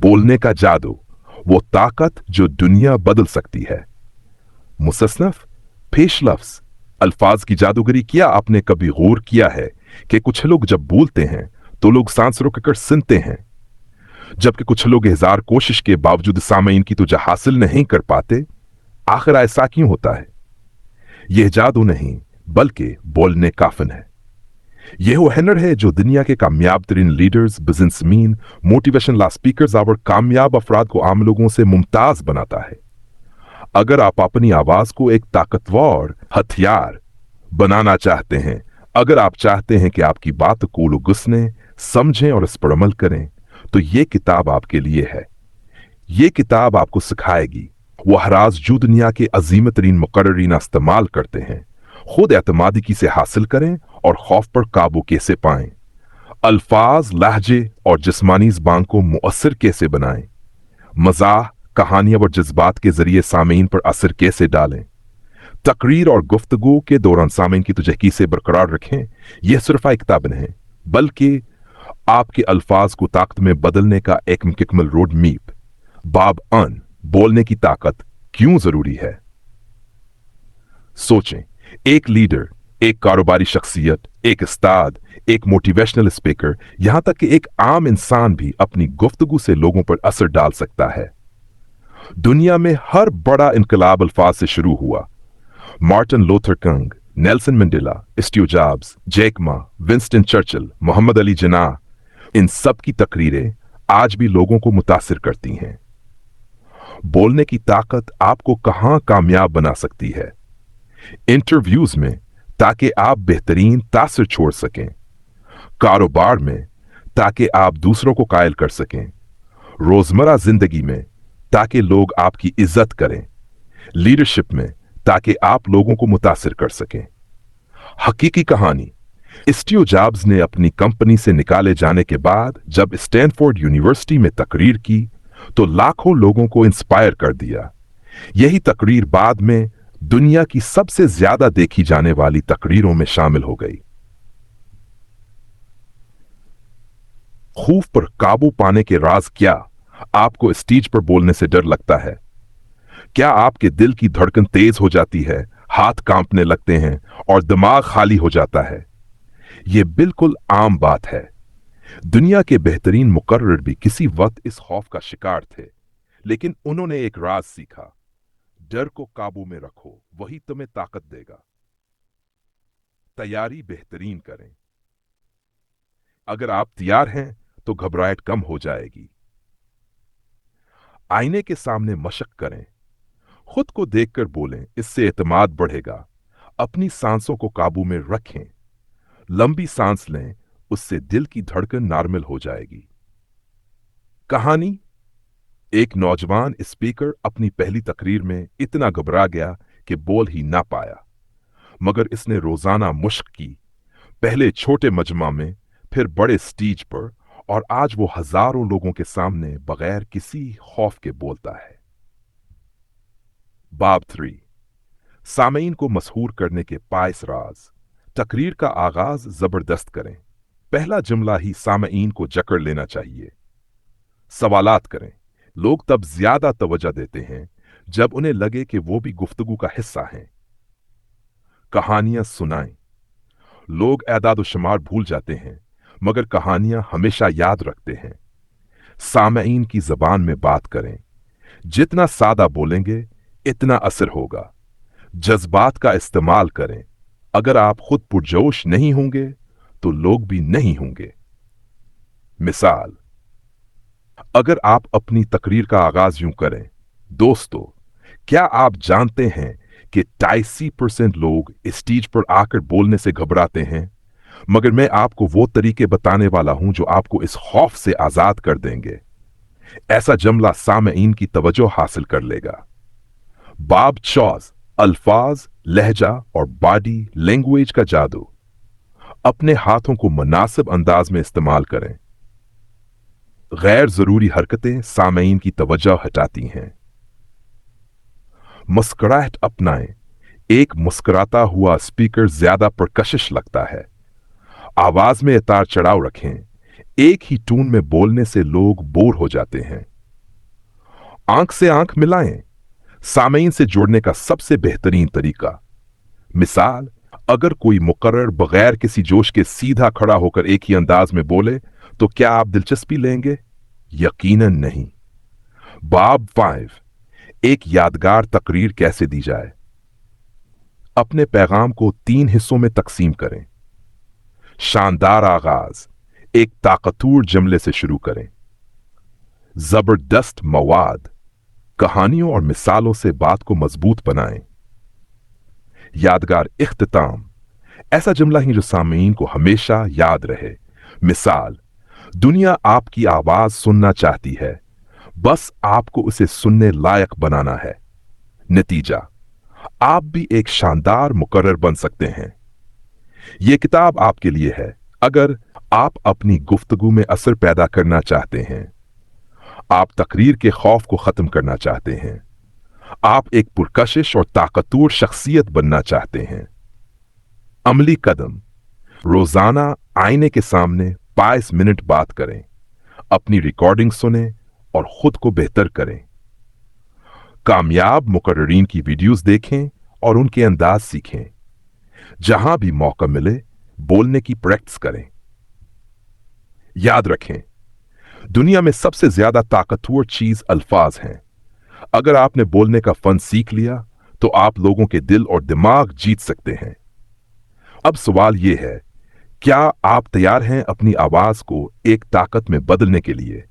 बोलने का जादू, वो ताकत जो दुनिया बदल सकती है। मुसन्नफ पेश लफ्ज अल्फाज की जादूगरी। क्या आपने कभी गौर किया है कि कुछ लोग जब बोलते हैं तो लोग सांस रोककर सुनते हैं, जबकि कुछ लोग हजार कोशिश के बावजूद सामईन की तुझे हासिल नहीं कर पाते? आखिर ऐसा क्यों होता है? यह जादू नहीं बल्कि बोलने का फन है। यह वो हुनर है जो दुनिया के कामयाब तरीन लीडर्स, बिजनेसमैन, मोटिवेशनल स्पीकर्स और कामयाब अफराद को आम लोगों से मुमताज बनाता है। अगर आप अपनी आवाज को एक ताकतवर हथियार बनाना चाहते हैं, अगर आप चाहते हैं कि आपकी बात को लोग सुने, समझें और इस पर अमल करें, तो ये किताब आपके लिए है। ये किताब आपको सिखाएगी वो हराज जो दुनिया के अजीम तरीन मुकर्रीन इस्तेमाल करते हैं, खुद एतमादी कैसे हासिल करें और खौफ पर काबू कैसे पाएं, अल्फाज, लहजे और जिस्मानी ज़बान को मुअस्सर कैसे बनाएं, मज़ाह, कहानियां और जज्बात के जरिए सामीन पर असर कैसे डालें, तकरीर और गुफ्तगू के दौरान सामीन की तुझे कैसे बरकरार रखें। यह सिर्फ एक किताब नहीं बल्कि आपके अल्फाज को ताकत में बदलने का एक मुकम्मल रोड मैप। बाब अन, बोलने की ताकत क्यों जरूरी है। सोचें, एक लीडर, एक कारोबारी शख्सियत, एक उस्ताद, एक मोटिवेशनल स्पीकर, यहां तक कि एक आम इंसान भी अपनी गुफ्तगू से लोगों पर असर डाल सकता है। दुनिया में हर बड़ा इनकलाब अल्फाज से शुरू हुआ। Martin Luther King, Nelson Mandela, Steve Jobs, Jack Ma, Winston Churchill, Mohammad Ali Jinnah, इन सब की तकरीरें आज भी लोगों को मुतासिर करती हैं। बोलने की ताकत आपको कहां कामयाब बना सकती है? इंटरव्यूज में ताकि आप बेहतरीन तासर छोड़ सकें, कारोबार में ताकि आप दूसरों को कायल कर सकें, रोजमर्रा जिंदगी में ताकि लोग आपकी इज्जत करें, लीडरशिप में ताकि आप लोगों को मुतासिर कर सकें। हकीकी कहानी, स्टीव जॉब्स ने अपनी कंपनी से निकाले जाने के बाद जब स्टैनफोर्ड यूनिवर्सिटी में तकरीर की तो लाखों लोगों को इंस्पायर कर दिया। यही तकरीर बाद में दुनिया की सबसे ज्यादा देखी जाने वाली तकरीरों में शामिल हो गई। खौफ पर काबू पाने के राज क्या? आपको स्टेज पर बोलने से डर लगता है? क्या आपके दिल की धड़कन तेज हो जाती है, हाथ कांपने लगते हैं और दिमाग खाली हो जाता है? यह बिल्कुल आम बात है। दुनिया के बेहतरीन मुकर्रर भी किसी वक्त इस खौफ का शिकार थे, लेकिन उन्होंने एक राज सीखा। डर को काबू में रखो, वही तुम्हें ताकत देगा। तैयारी बेहतरीन करें। अगर आप तैयार हैं तो घबराहट कम हो जाएगी। आईने के सामने मशक करें, खुद को देखकर बोलें, इससे एतमाद बढ़ेगा। अपनी सांसों को काबू में रखें, लंबी सांस लें, उससे दिल की धड़कन नॉर्मल हो जाएगी। कहानी, एक नौजवान स्पीकर अपनी पहली तकरीर में इतना घबरा गया कि बोल ही ना पाया, मगर इसने रोजाना मशक की, पहले छोटे मजमा में, फिर बड़े स्टेज पर, और आज वो हजारों लोगों के सामने बगैर किसी खौफ के बोलता है। बाब 3, सामीन को मशहूर करने के 5 राज। तकरीर का आगाज जबरदस्त करें। पहला जुमला ही सामीन को जकड़ लेना चाहिए। सवालात करें। लोग तब ज्यादा तवज्जो देते हैं जब उन्हें लगे कि वो भी गुफ्तगू का हिस्सा हैं। कहानियां सुनाएं। लोग एदाद शुमार भूल जाते हैं, मगर कहानियां हमेशा याद रखते हैं। सामीन की जबान में बात करें। जितना सादा बोलेंगे इतना असर होगा। जज्बात का इस्तेमाल करें। अगर आप खुद पुरजोश नहीं होंगे तो लोग भी नहीं होंगे। मिसाल, अगर आप अपनी तकरीर का आगाज यूं करें, दोस्तों, क्या आप जानते हैं कि 82% लोग स्टेज पर आकर बोलने से घबराते हैं, मगर मैं आपको वो तरीके बताने वाला हूं जो आपको इस खौफ से आजाद कर देंगे। ऐसा जुमला सामीन की तवज्जो हासिल कर लेगा। बाब 14, अल्फाज, लहजा और बॉडी लैंग्वेज का जादू। अपने हाथों को मुनासिब अंदाज में इस्तेमाल करें। गैर जरूरी हरकतें सामीन की तवज्जो हटाती हैं। मुस्कुराहट अपनाएं। एक मुस्कुराता हुआ स्पीकर ज्यादा परकशिश लगता है। आवाज में उतार चढ़ाव रखें। एक ही टून में बोलने से लोग बोर हो जाते हैं। आंख से आंख मिलाएं, सामईन से जुड़ने का सबसे बेहतरीन तरीका। मिसाल, अगर कोई मुकर्रर बगैर किसी जोश के सीधा खड़ा होकर एक ही अंदाज में बोले तो क्या आप दिलचस्पी लेंगे? यकीनन नहीं। बाब 5, एक यादगार तकरीर कैसे दी जाए। अपने पैगाम को 3 हिस्सों में तकसीम करें। शानदार आगाज, एक ताकतवर जुमले से शुरू करें। जबरदस्त मवाद, कहानियों और मिसालों से बात को मजबूत बनाएं। यादगार इख्तिताम, ऐसा जुमला ही जो सामीन को हमेशा याद रहे। मिसाल, दुनिया आपकी आवाज सुनना चाहती है, बस आपको उसे सुनने लायक बनाना है। नतीजा, आप भी एक शानदार मुकर्रर बन सकते हैं। यह किताब आपके लिए है अगर आप अपनी गुफ्तगू में असर पैदा करना चाहते हैं, आप तकरीर के खौफ को खत्म करना चाहते हैं, आप एक पुरकशिश और ताकतवर शख्सियत बनना चाहते हैं। अमली कदम, रोजाना आईने के सामने 22 मिनट बात करें, अपनी रिकॉर्डिंग सुनें और खुद को बेहतर करें। कामयाब मुकर्ररीन की वीडियोस देखें और उनके अंदाज सीखें। जहां भी मौका मिले बोलने की प्रैक्टिस करें। याद रखें, दुनिया में सबसे ज्यादा ताकतवर चीज अल्फाज हैं। अगर आपने बोलने का फन सीख लिया तो आप लोगों के दिल और दिमाग जीत सकते हैं। अब सवाल यह है, क्या आप तैयार हैं अपनी आवाज को एक ताकत में बदलने के लिए?